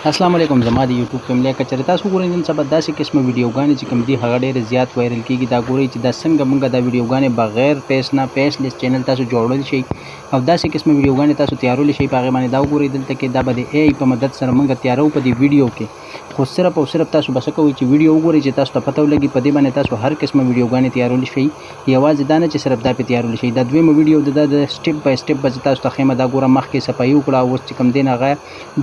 السلام علیکم زما د یوټیوب فیملی که چېرې تاسو ګورئ نن سبا داسې قسمه ویډیوګانې چې کوم دي هغه ډېرې زیات وایرل کېږي. دا ګورئ چې دا څنګه موږ دا ویډیوګانې بغیر پیس نه پیسلیس چینل تاسو جوړولی شئ او داسې قسمه ویډیوګانې تاسو تیارولی شئ. په هغې باندې دا وګورئ دلته کې دا به د AI په مدد سره موږ تیارو په دې ویډیو کې. خو صرف او صرف تاسو به څه کوئ چې ویډیو وګورئ چې تاسو ته پته ولګي. په دې باندې تاسو هر قسمه ویډیوګانې تیارولی شئ، یوازې دا نه چې صرف دا پې تیارولی شئ. دا دویمه ویډیو د سټیپ بای سټیپ به زه تاسو ته ښیم. دا ګوره مخکې صفایي وکړه، اوس چې کوم دی نه هغه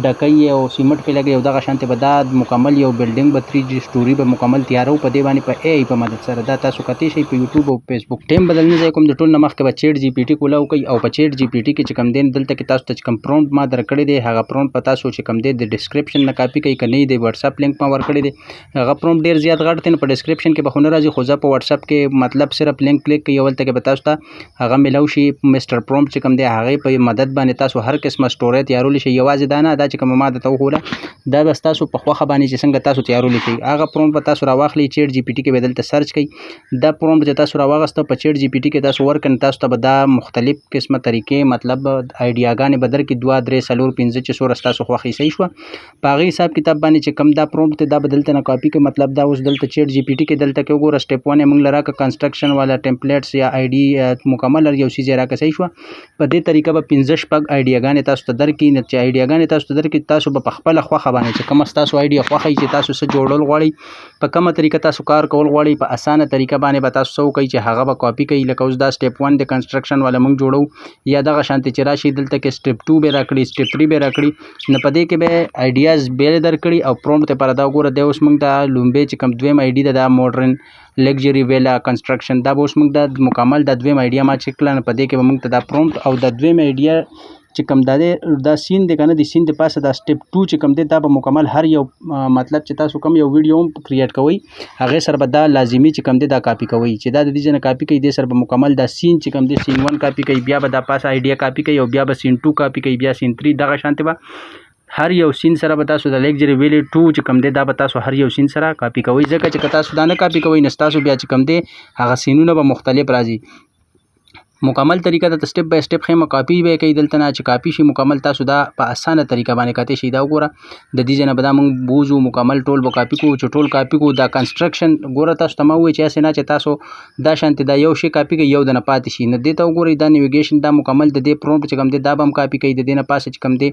ډکۍ او سیمټ پې لګوي او دغه شانتې به دا مکمل یو بلډینګ به 3G سټوري به مکمل تیارو په دې باندې په AI په مدد سره. دا تاسو کتی شئ په یوټیوب او فیسبوک. ټیم بدل نه ځای کوم د ټول نه مخکې به چیټ GPT کولاو کوئ او په چیټ GPT کې چې کوم دی دلته کې تاسو ته چې کوم پرومپټ ما درکړی دی هغه پرومپټ په تاسو چې کوم دی د ډسکرپشن نه کاپي کوئ، که نه د واتساپ لینک ما ورکړی دی. هغه پرومپټ ډېر زیات غټ دی نو په ډسکرپشن کې به خو نه راځي، خو زه په واتساپ کې مطلب صرف لینک کلیک کوئ او هلته کې به تاسو ته هغه میلاو شي. مسټر پرومپټ چې کوم دی هغې په مدد باندې تاسو هر قسمه سټورۍ تیارولی شئ. یوازې دا نه، دا چې کومه ما درته وښوده دا به ستاسو په خوښه باندې چې څنګه تاسو تیارولی شئ. هغه پرومپټ به تاسو راواخلئ، چیټ GPT کې به دلته سرچ کوئ. دا پرومپټ چې تاسو راواغسته په چیټ GPT کې تاسو ورکړئ، تاسو ته به دا مختلف قسمه طریقې مطلب آیډیاګانې به درکړي، 2 3 4 5 چې څومره ستاسو خوښې صحیح شوه. په هغې حساب کتاب باندې چې کوم دا پرومپټ دی دا به دلته نه کاپي کړئ. مطلب دا اوس دلته چیټ GPT کې دلته کې وګوره سټیپ 1 یې موږ له راکړه کنسټرکشن والا ټمپلیټس یا ID مکمل یو څیز یې راکړه صحیح شوه. په دې طریقه به 15 شپږ آیډیاګانې تاسو ته درکړي. چې آیډیاګانې تاسو ته درکړي تاسو به په خپله خوښه باندې چې کومه ستاسو آیډیا خوښه چې تاسو څه جوړول غواړئ، په کومه طریقه تاسو کار کول غواړئ، په اسانه طریقه باندې به تاسو څه وکړئ چې هغه به کاپي کوئ. لکه اوس دا سټیپ 1 د کنسټرکشن والا موږ جوړو، یا دغه شانتې چې راشي دلته کې سټیپ 2 به راکړي، سټیپ 3 به راکړي. نو په دې کې به آیډیاز بیل درکړي او پرومپټ لپاره دا وګوره دی اوس موږ دا لومبۍ چې کوم دویم ID ده دا ماډرن لگژري ویلا کنسټرکشن دا به اوس موږ دا مکمل دا دویم آیډیا ما چک کړه. نو په دې کې به موږ ته دا پرومپټ او دا دویم آیډیا چې کوم دا سین دی که نه د سین د پاسه دا سټیپ 2 چې کوم دی دا به مکمل هر یو مطلب چې تاسو کوم یو ویډیو هم کریټ کوئ هغې سره به دا لازمي چې کوم دی دا کاپي کوئ. چې دا د دې ځای نه کاپي کوئ دې سره به مکمل دا سین چې کوم دی سین 1 کاپي کوئ، بیا به دا پاسه آیډیا کاپي کوئ او بیا به سین 2 کاپي کوئ، بیا سین 3. دغه شانتې به هر یو سین سره به تاسو د لگژري ویلی 2 چې کوم دی دا به تاسو هر یو سین سره کاپي کوئ. ځکه چې که تاسو دا نه کاپي کوئ نو ستاسو بیا چې کوم دی هغه سینونه به مختلف راځي. مکمل طریقه د سټیپ بای سټیپ خیمه کاپي به کوي دلته نه چې کاپي شي مکمل تاسو دا په اسانه طریقه باندې کاتی شي. دا وګوره د دې ځای نه به دا موږ بوځو مکمل ټول به کاپي کوو. چې ټول کاپي کوو دا کنسټرکشن ګوره تاسو ته ما ووایي چې هسې نه چې تاسو دا شانتې دا یو شی کاپي کوي یو د نه پاتې شي. نو دې ته وګورئ دا نیویګیشن دا مکمل د دې پرومپټ چې کوم دی دا به هم کاپي کوي، د دې نه پاسه چې کوم دی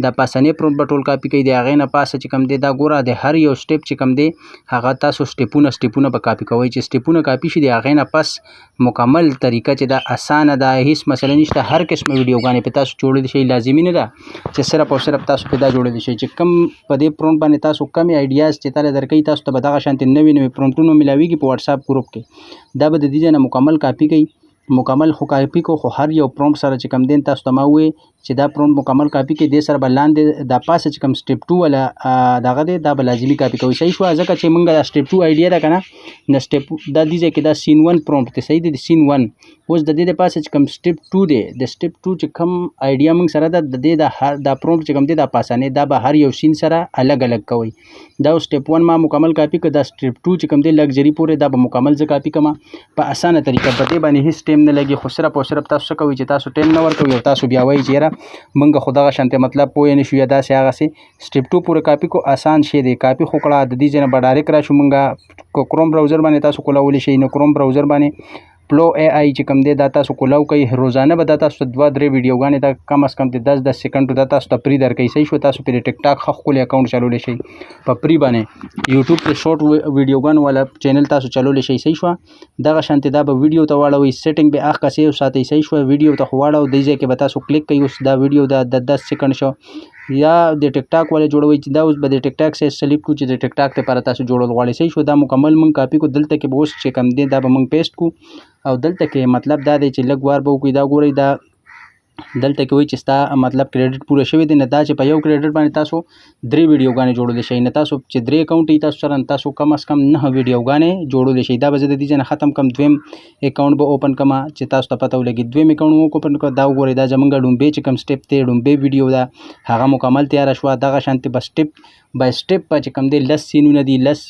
دا پاسنی پرومپټ به ټول کاپي کوي، د هغې نه پاسه چې کوم دی دا ګوره د هر یو سټیپ چې کوم دی هغه تاسو سټیپونه به کاپي کوئ. چې سټیپونه کاپي شي د هغې نه پس مکمل طریقه چې دا اسانه ده، هیڅ مسله نشته. هر قسمه ویډیوګانې په تاسو جوړولی شئ، لازمي نه ده چې صرف او صرف تاسو په دا جوړولی شئ. چې کم په دې پرومپټ باندې تاسو کمې آیډیاز چې تاله درکوي تاسو ته به دغه شانتې نوي پرومپټونه میلاویږي په واتساپ ګروپ کې. دا به د دې ځای نه مکمل کاپي کوي، مکمل خو کاپي کو، خو هر یو پرومپټ سره چې کوم دی تاسو ته ما ووایي چې دا پرومپټ مکمل کاپي کوي، دې سره به لاندې دا پاسه چې کوم سټیپ 2 والا دغه دی دا به لازمي کاپي کوي صحیح شوه. ځکه چې موږ دا سټیپ 2 آیډیا ده که نه د سټیپ دا دې ځای کې دا سین 1 پرومپټ دی صحیح دی، د سین 1. اوس د دې د پاسه چې کوم سټیپ 2 دی د سټیپ 2 چې کوم آیډیا موږ سره ده د دې دا پرومپټ چې کوم دی دا پاسانې دا به هر یو سین سره الګ کوئ. دا سټیپ 1 ما مکمل کاپي کړ، دا سټیپ 2 چې کوم دی لګژري پورې دا به مکمل زه کاپي کړم په اسانه طریقه. په دې باندې هیڅ ټیم نه لګي، خو صرف او صرف تاسو څه کوئ چې تاسو ټیم نه ورکوئ او تاسو بیا وایي چې یاره موږ خو دغه شانتې مطلب پوه نه شو یا داسې هغسې. سټیپ 2 پورې کاپي کو آسان شی دی، کاپي خو کړه د دې ځای نه به ډایرکټ راشو موږ کروم براوزر باندې تاسو کولاولی شئ. نو کروم براوزر باندې پلو AI چې کوم دی دا تاسو کولاو کوئ. روزانه به دا تاسو ته 2 3 ویډیوګانې دا کم از کم د 10 سیکنډ دا تاسو ته پري درکوي صحیح شو. تاسو پرې ټیک ټاک ښه ښکلی اکاونټ چلولی شئ په پري باندې. یوټیوب کې شورټ ویډیوګانو والا چینل تاسو چلولی شئ صحیح شوه. دغه شانتې دا به ویډیو ته واړوئ، سیټینګ به هغه کسې وساتئ صحیح شوه. ویډیو ته خو واړو دې ځای کې به تاسو کلیک کوئ. اوس دا ویډیو دا د 10 سیکنډ شو یا د ټیک ټاک والا جوړوئ چې دا اوس به د ټیک ټاک سایز سلیپ کړو چې د ټیک ټاک لپاره تاسو جوړول غواړئ صحیح شو. دا مکمل موږ کاپي کو، دلته کې به اوس چې کوم دی دا به موږ پیسټ کو او دلته کې مطلب دا دی چې لږ وار به وکړئ. دا ګورئ دا دلته کې وایي چې ستا مطلب کریډټ پوره شوی دی. نه دا چې په یو کریډټ باندې تاسو 3 ویډیوګانې جوړولی شئ، نه تاسو چې 3 اکاونټ وي تاسو سره تاسو کم از کم 9 ویډیوګانې جوړولی شئ. دا به زه د دې ځای نه ختم کړم، دویم اکاونټ به اوپن کړم چې تاسو ته پته ولګي. دویم اکاونټ مو اوپن کړ، دا وګورئ دا زموږ لومبۍ چې کوم سټیپ دی لومبۍ ویډیو ده هغه مکمل تیاره شوه. دغه شانتې به سټیپ بای سټیپ چې کوم دی 10 سینونه دي، 10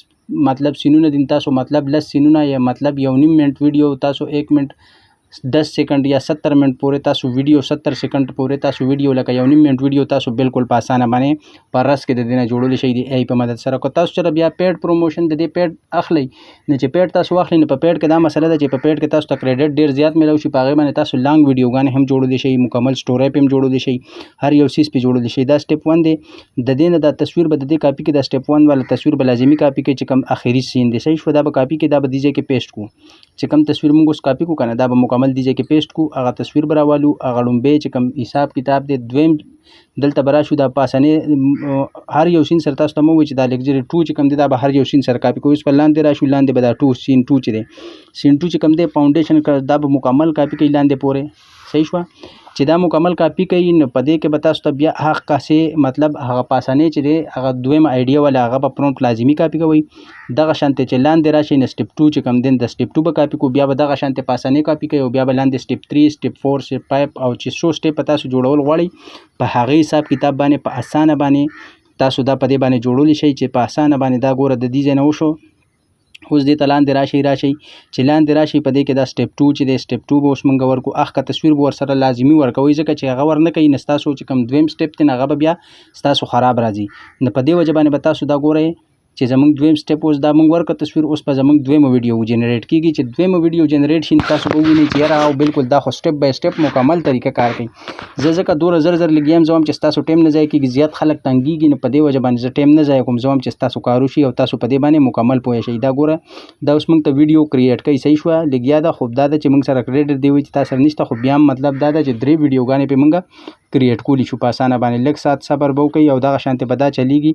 مطلب سینونه دي تاسو مطلب 10 سینونه یا مطلب 1.5 منټ ویډیو تاسو 1 منټ 10 سیکنډ یا 70 منټ پورې تاسو ویډیو 70 سیکنډ پورې تاسو ویډیو لکه یو نیم منټ ویډیو تاسو بالکل په اسانه باندې په رس کې د دې نه جوړولی شئ د AI په مدد سره. که تاسو سره بیا پیډ پروموشن د دې پیډ اخلئ نو چې پیډ تاسو واخلئ نو په پیډ کې دا مسله ده چې په پیډ کې تاسو ته کریډټ ډېر زیات میلاو شي. په هغې باندې تاسو لانګ ویډیوګانې هم جوړولی شئ، مکمل سټوری پې هم جوړولی شئ، هر یو څیز پې جوړولی شئ. دا سټیپ 1 دی. د دې نه دا تصویر به د دې کاپي کې دا سټیپ 1 والا تصویر به لازمي کاپي کې چې کوم اخري سین دی صحیح شو دا به کاپي کې دا به دې ځای کې پیسټ کو. چې کوم تصویر موږ اوس کاپي کو کنه دا به مکمل دې ځای کې پیسټ کو. هغه تصویر به راوالو، هغه لومبی چې کوم حساب کتاب دی دویم دلته به راشو. دا په اسانۍ هر یو سین سره تاسو ته مو ووایي چې دا لیکچر 2 چې کوم دی دا به هر یو سین سره کاپي کوو. اوس په لاندې راشو، لاندې به دا 2 سین 2 چې دی سین 2 چې کوم دی فاونډیشن دا به مکمل کاپي کوي لاندې پورې صحیح شوه. چې دا مکمل کاپي کوي نو په دې کې به تاسو ته بیا هغه کاسې مطلب هغه په اسانۍ چې دی هغه دویمه آیډیا والا هغه به پرومپټ لازمي کاپي کوئ. دغه شانتې چې لاندې راشئ نو سټیپ 2 چې کوم دی د سټیپ 2 به کاپي کوو، بیا به دغه شانتې په اسانۍ کاپي کوئ او بیا به لاندې سټیپ 3 سټیپ 4 سټیپ 5 او چې څو سټیپ تاسو جوړول غواړئ په هغې حساب کتاب باندې په اسانه باندې تاسو دا په دې باندې جوړولی شئ چې په اسانه باندې دا ګوره د دې ځای نه وشو. اوس دې ته لاندې راشئ چې لاندې راشئ په دې کې دا سټیپ 2 چې دی سټیپ 2 به اوس موږ ورکو. اخ که تصویر به ورسره لازمي ورکوئ ځکه چې هغه ورنه کوي نو ستاسو چې کوم دویم سټیپ دی نو هغه به بیا ستاسو خراب راځي. نو په دې وجه باندې به تاسو دا ګورئ چې زموږ دویم سټیپ اوس دا موږ ورکړه تصویر اوس په زموږ دویمه ویډیو جنریټ کېږي. چې دویمه ویډیو جنریټ شي تاسو به ووینئ چې یاره او بالکل دا خو سټیپ بای سټیپ مکمل طریقه کار کوي. زه ځکه دومره زر لګیا یم زه وایم چې ستاسو ټایم نه ضایع کېږي، زیات خلک تنګېږي نو په دې وجه باندې زه ټایم نه ضایع کوم. زه وایم چې ستاسو کار وشي او تاسو په دې باندې مکمل پوه شئ. دا ګوره دا اوس موږ ته ویډیو کریټ کوي صحیح شوه. لګیا ده خو دا ده چې موږ سره کریډټ دی وایي چې تا سره نشته، خو بیا هم مطلب دا ده چې 3 ویډیوګانې پې موږ کریټ کولی شو په اسانه باندې. لږ ساعت صبر به وکړئ او دغه شانتې به دا چلیږي.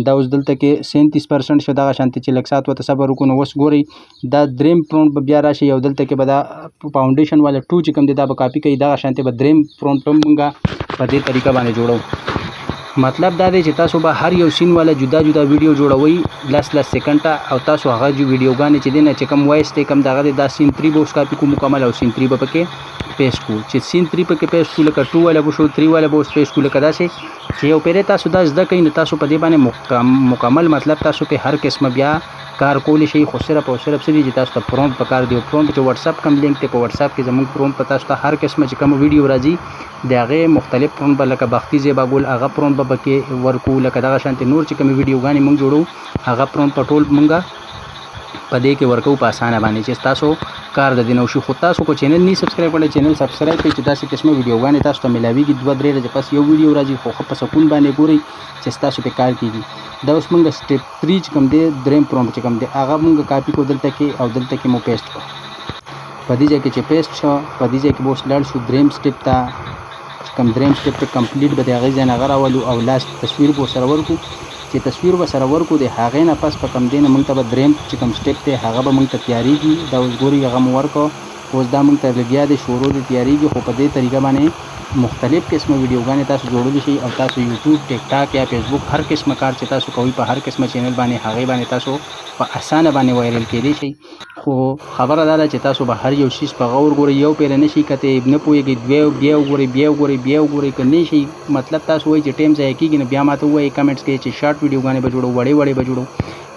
دا اوس دلته کې 37% شو، دغه شانتې چې لږ ساعت ورته صبر وکړو. نو اوس ګورئ دا دریم پرومپټ به بیا راشي او دلته کې به دا فاونډیشن والا 2 چې کوم دی دا به کاپي کوي. دغه شانتې به دریم پرومپټ هم موږ په دې طریقه باندې جوړو. مطلب دا دی چې تاسو به هر یو سین والا جدا جدا ویډیو جوړوئ 10 سیکنډه او تاسو هغه ویډیوګانې چې دی نه چې کوم وایس دی کوم دغه دی دا سین 3 به اوس کاپي کوو مکمل او سین 3 به پکې پیسټ کوو. چې سین 3 پکې پیسټ کوو لکه 2 والا به شو 3 والا به اوس پیسټ کوو لکه داسې چې یو پیرې تاسو دا زده کوئ نو تاسو په دې باندې مکمل مطلب تاسو په هر قسمه بیا کار کولی شئ. خو صرف او صرف څه دي چې تاسو ته پرومپټ پکار دی. او پرومپټ چې واتساپ کوم لینک دی په واتساپ کې زموږ پرومپټ په تاسو ته هر قسمه چې کوم ویډیو راځي د هغې مختلف پرومپټ به لکه بختي زیبا ګل هغه پرومپټ به پکې ورکو. لکه دغه شانتې نور چې کومې ویډیوګانې موږ جوړو هغه پرومپټ په ټول موږ په دې کې ورکو په اسانه باندې چې تاسو کار د دې نه وشي. خو تاسو کو چینل نه سبسکرایب کړئ چینل سبسکرایب کړئ چې داسې قسمه ویډیوګانې تاسو ته ملاویږي. 2-3 ورځې پس یو ویډیو راځي خو ښه په سکون باندې ګورئ چې ستاسو پې کار کېږي. دا اوس موږ سټیپ 3 چې کوم دی دریم پرومپټ چې کوم دی هغه موږ کاپي کړو دلته کې او دلته کې مو پیسټ کړو. په دې ځای کې چې پیسټ شو په دې ځای کې به اوس لاړ شو دریم سټیپ ته چې کوم دریم سټیپ ته کمپلیټ به د هغې ځای نه هغه راولو او لاست تصویر به ورسره ورکړو. چې تصویر به سره ورکړو د هغې نه پس په کوم دی نه موږ ته به دریم چې کوم سټیپ دی هغه به موږ ته تیارېږي. دا اوس ګورئ هغه مو ورکړو اوس دا موږ ته لګیا دی شروع دی تیارېږي. خو په دې طریقه باندې مختلف قسمه ویډیوګانې تاسو جوړولی شئ او تاسو یوټیوب ټیک ټاک یا فیسبوک هر قسمه کار چې تاسو کوئ په هر قسمه چینل باندې هغې باندې تاسو په اسانه باندې وایرل کېدی شئ. خو خبره دا ده چې تاسو به هر یو شیز په غور ګورئ یو پیره نه شئ کتئ نه پوهېږئ بیا وګورئ که نه شئ مطلب تاسو وایئ چې ټایم ضایع کېږي نو بیا ماته ووایئ کمنټس کې چې شارټ ویډیوګانې به جوړو وړې به جوړو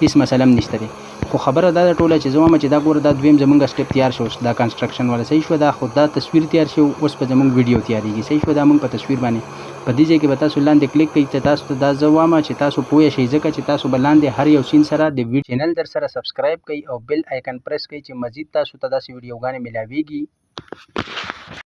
هېڅ مسله هم نشته دی. خو خبره دا ده ټوله چې زه وایم چې دا ګوره دا دویم زموږ سټیپ تیار شو دا کنسټرکشن والا صحیح شوه. دا خو دا تصویر تیار شو اوس په زموږ ویډیو تیارېږي صحیح شوه. دا موږ په تصویر باندې په دې ځای کې به تاسو لاندې کلیک کوئ چې تاسو ته دا زه وایم چې تاسو پوه شئ ځکه چې تاسو به لاندې هر یو سین سره د چینل در سره سبسکرایب کوئ او بیل آیکن پریس کوئ چې مزید تاسو ته داسې ویډیوګانې ملاویږي.